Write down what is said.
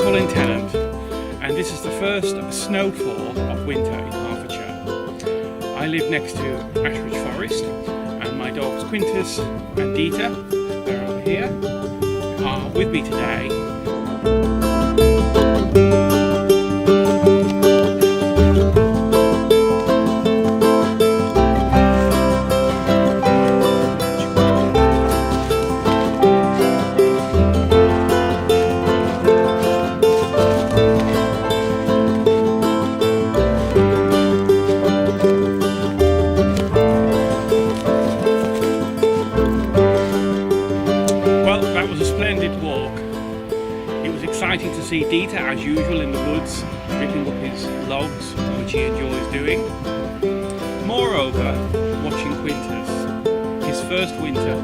Colin Tennant, and this is the first snowfall of winter in Hertfordshire. I live next to Ashridge Forest, and my dogs Quintus and Dieter, they're over here, are with me today. That was a splendid walk. It was exciting to see Dieter, as usual, in the woods, ripping up his logs, which he enjoys doing. Moreover, watching Quintus, his first winter